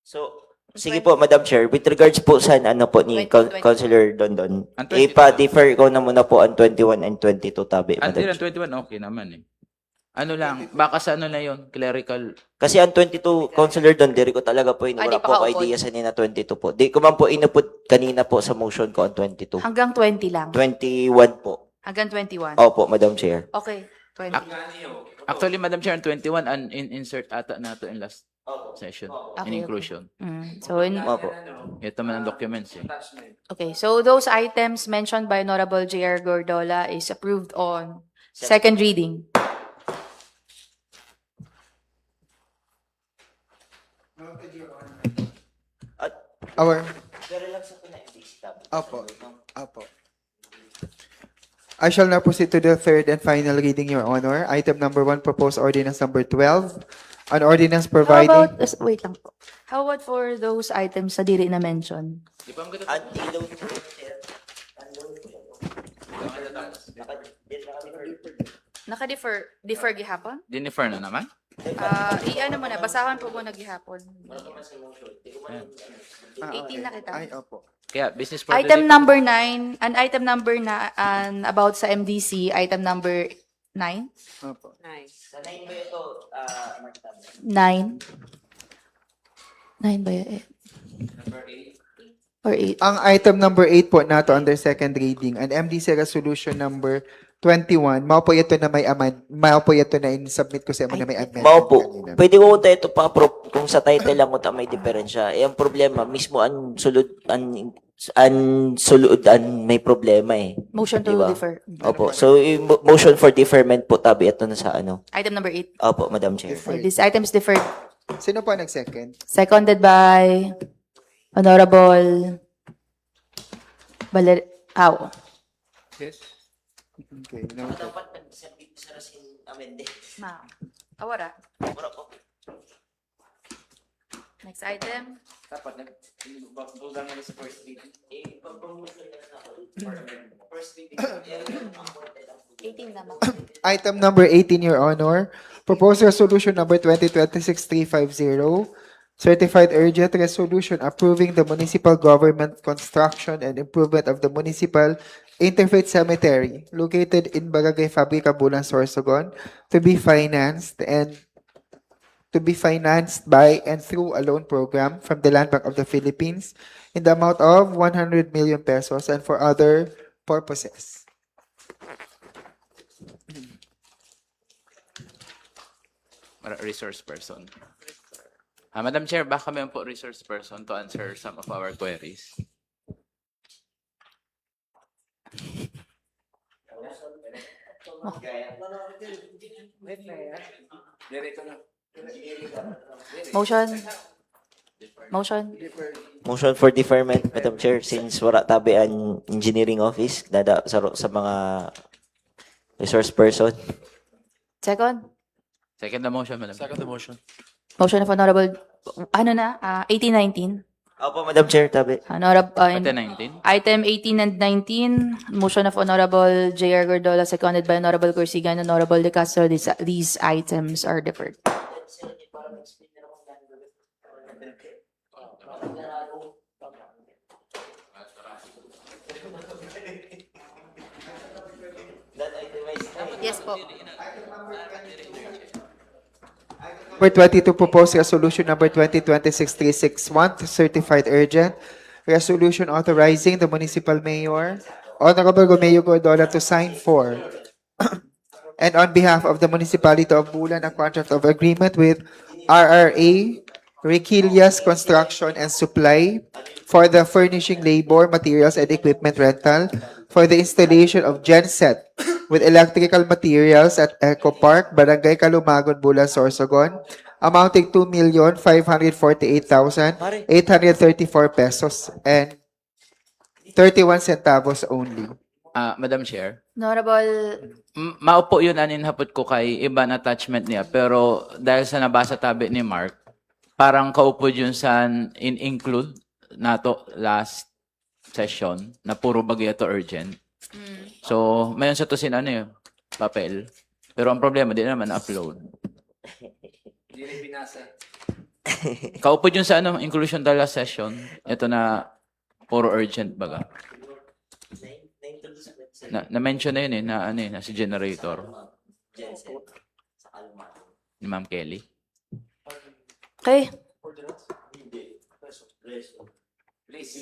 So, sige po, Madam Chair, with regards po sa ano po ni 20. Councilor Dondon, Ang 22. ipa-defer ko na muna po ang 21 and 22 tabi, Madam Until Chair. ang 21, okay naman eh. Ano lang, baka sa ano na yon, clerical. Kasi ang 22, Councilor Don, diri ko talaga po Di wala pa po kaupod. idea sa nina 22 po. Di ko man po inuput kanina po sa motion ko ang 22. Hanggang 20 lang. 21 po. Hanggang 21. Opo, Madam Chair. Okay, 20. Actually, Madam Chair, ang 21, an insert ata na to in last session, in Okay. inclusion. So, Opo. Ito man ang documents eh. okay, so those items mentioned by Honorable J.R. Gordola is approved on second reading. Our, Pero lang sa na MDC tabi. Opo. Opo. I shall now proceed to the third and final reading, Your Honor. Item number 1, proposed ordinance number 12. An ordinance How providing... about, wait lang po. How about for those items sa diri na mention? Di pa maganda. Anti-load po, sir. Defer gihapon? Dinifer na naman? I-ano mo na, basahan po muna gihapon. 18 na kita. Ay, opo. Kaya, business for Item number 9, an item number na about sa MDC, item number 9? Opo. Nice. Sa 9 ba ito, 9? 9 ba yun? Or 8? Ang item number 8 po nato under second reading, an MDC resolution number 21. Mao po ito na may mao po ito na in-submit ko sa imo na may amendment. Mao po. kanina. Pwede ko tayo ito pa-approve kung sa title lang ko may diferensya. Eh, ang problema, mismo ang sulod, may problema eh. Motion to Diba? defer. Opo. So, yung motion for deferment po, tabi ito na sa ano. Item number 8. Opo, Madam Chair. So this item is deferred. Sino po nag-second? Seconded by Honorable Yes. Okay. No. Dapat nag-submit sa rasin amende. Awara. Wala po. Next item. Dapat nag-bugang na sa first reading. Eh, pag-promotion na ako. First reading. 18 naman. Item number 18, Your Honor. Proposed resolution number 2026-350. Certified urgent resolution approving the municipal government construction and improvement of the municipal interfaith cemetery located in Barangay Fabrica, Bulan, Sorsogon to be financed by and through a loan program from the Land Bank of the Philippines in the amount of 100 million pesos and for other purposes. resource person. Madam Chair, baka meron po resource person to answer some of our queries. Motion. Motion. Motion for deferment, Madam Chair, since wala tabi ang engineering office, dada sa mga resource person. Second. Second the motion, Madam Chair. Second the motion. Motion of Honorable, 1819. Opo, Madam Chair, tabi. Honorable, Item 19. Item 18 and 19, motion of Honorable J.R. Gordola, seconded by Honorable Corsiga and Honorable De Castro. These items are deferred. Yes po. Number 22, proposed resolution number 2026-361, certified urgent. Resolution authorizing the municipal mayor, Honorable Romeo Gordola, to sign for and on behalf of the municipality of Bulan, a contract of agreement with RRA, Requilias Construction and Supply for the furnishing labor, materials, and equipment rental for the installation of genset with electrical materials at Eco Park, Barangay Kalumagon, Bulan, Sorsogon, amounting 2,548,834 pesos and 31 centavos only. Madam Chair, Honorable, maupo yun aninhapot ko kay iban attachment niya, pero dahil sa nabasa tabi ni Mark, parang kaupo yun sa include nato last session na puro bagay to urgent. So, mayon sa to papel. Pero ang problema, di naman upload. Hindi rin binasa. Kaupo yun sa inclusion the last session. Ito na puro urgent baga. Na-mention na yun na si generator. Ni Ma'am Kelly. okay. Please,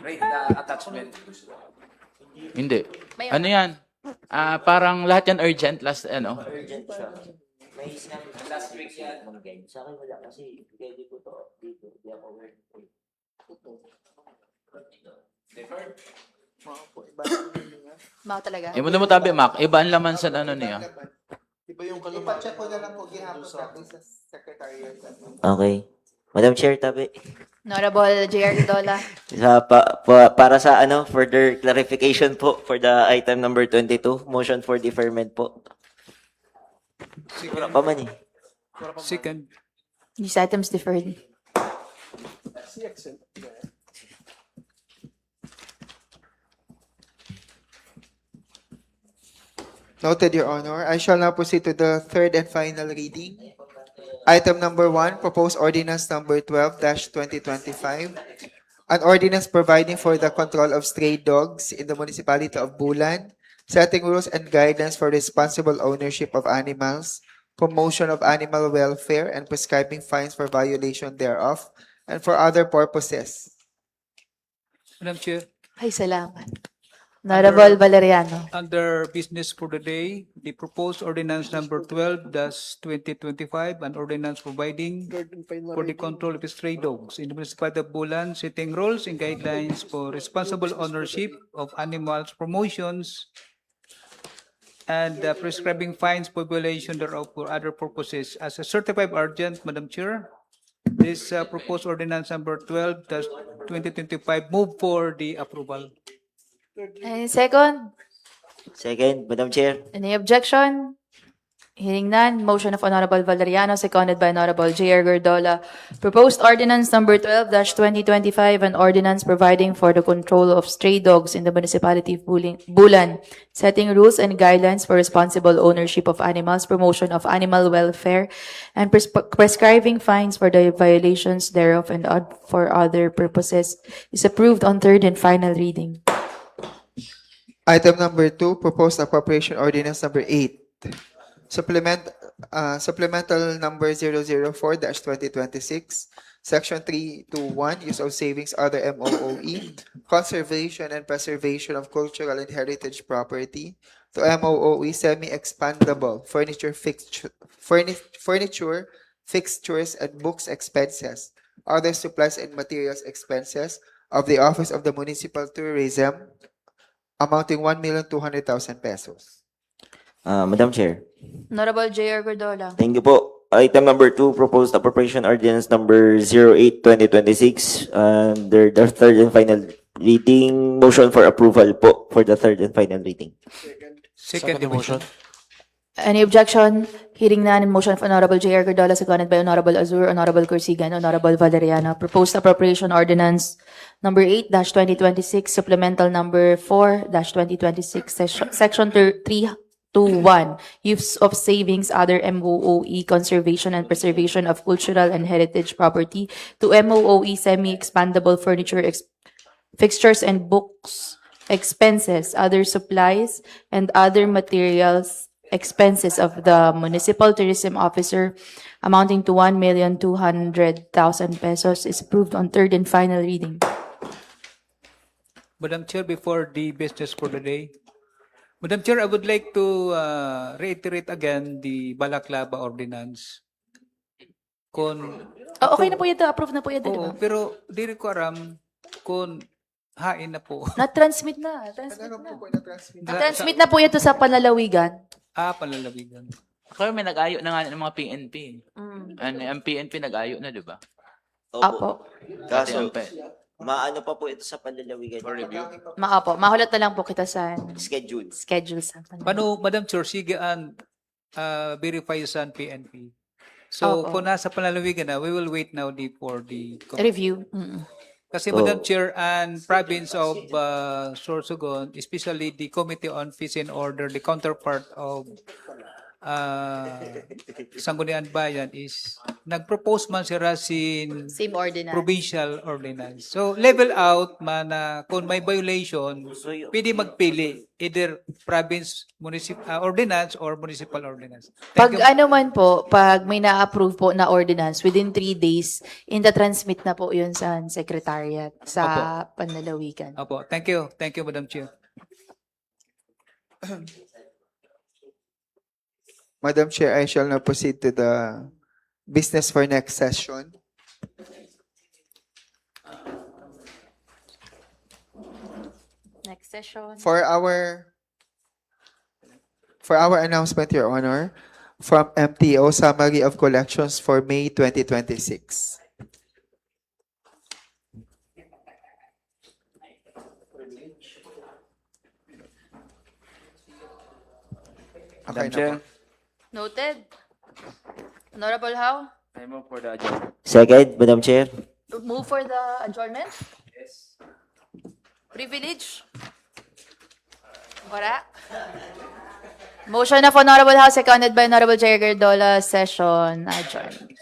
read the attachment. Hindi. Ano yan? Parang lahat yan urgent. Last, Urgent siya. May Last week yan. Sa akin wala kasi pwede ko to dito. Di ako aware. Deferred. Mao talaga. mo tabi, Mac. Iba ang laman sa niya. Ipacheck ko na lang po gihapon natin sa secretariat. Okay. Madam Chair, tabi. Honorable J.R. Gordola. Para sa further clarification po for the item number 22, motion for deferment po. Wala pa man eh. Second. These items deferred. Noted, Your Honor. I shall now proceed to the third and final reading. Item number 1, proposed ordinance number 12-2025. An ordinance providing for the control of stray dogs in the municipality of Bulan, setting rules and guidelines for responsible ownership of animals, promotion of animal welfare, and prescribing fines for violation thereof, and for other purposes. Madam Chair, Ay, salamat. Honorable Valeriano. under business for the day, the proposed ordinance number 12-2025, an ordinance providing for the control of stray dogs in the municipality of Bulan, setting rules and guidelines for responsible ownership of animals, promotions, and prescribing fines for violation thereof for other purposes. As a certified urgent, Madam Chair, this proposed ordinance number 12-2025 move for the approval. And second, Second, Madam Chair. any objection? Hearing none, motion of Honorable Valeriano, seconded by Honorable J.R. Gordola. Proposed ordinance number 12-2025, an ordinance providing for the control of stray dogs in the municipality of Bulan, setting rules and guidelines for responsible ownership of animals, promotion of animal welfare, and prescribing fines for the violations thereof and for other purposes, is approved on third and final reading. Item number 2, proposed appropriation ordinance number 8. Supplemental number 004-2026, Section 321, use of savings other MOOE, conservation and preservation of cultural and heritage property, to MOOE semi-expandable furniture, fixtures, and books expenses, other supplies and materials expenses of the Office of the Municipal Tourism amounting 1,200,000 pesos. Madam Chair. Honorable J.R. Gordola. Thank you po. Item number 2, proposed appropriation ordinance number 08-2026 under the third and final reading. Motion for approval po for the third and final reading. Second the motion. Any objection? Hearing none, in motion of Honorable J.R. Gordola, seconded by Honorable Azur, Honorable Corsigan, Honorable Valeriano. Proposed appropriation ordinance number 8-2026, supplemental number 4-2026, section 321, use of savings, other MOOE, conservation and preservation of cultural and heritage property, to MOOE, semi-expandable furniture, fixtures and books, expenses, other supplies, and other materials, expenses of the Municipal Tourism Officer amounting to 1,200,000 pesos is approved on third and final reading. Madam Chair, before the business for the day, Madam Chair, I would like to reiterate again the Balaclava Ordinance. Okay na po ito, approve na po ito, di Oo, ba? pero di ko alam kung hain na po. Na-transmit na. Na-transmit na po ito sa panlalawigan. Palalawigan. Kaya may nag-ayo na nga ng mga PNP. Ang PNP nag-ayo na, di ba? Apo. Kaso, Pati maano pa po ito sa panlalawigan? For review. Maapo. Mahulat na lang po kita sa Schedule. schedule sa Paano, Madam Chair, sige ang verify sa PNP. So, Opo. kung nasa panlalawigan na, we will wait now for the review. Kasi Madam Chair, and province of Sorsogon, especially the Committee on Peace and Order, the counterpart of Sangguniang Bayan is nag-propose man si Rasin Same ordinance. provincial ordinance. So level out man kung may violation, pwede magpili either province ordinance or municipal ordinance. Pag Thank you. ano man po, pag may na-approve po na ordinance, within 3 days, transmit na po yun sa secretariat sa panlalawigan. Opo, thank you. Thank you, Madam Chair. Madam Chair, I shall now proceed to the business for next session. Next session. For our announcement, Your Honor, from MTO, Summary of Collections for May 2026. Okay na po. Noted. Honorable Howe, I move for the adjournment. Second, Madam Chair. move for the adjournment? Yes. Privilege? Wala. Motion of Honorable House, seconded by Honorable Chair Gardola, session adjourned.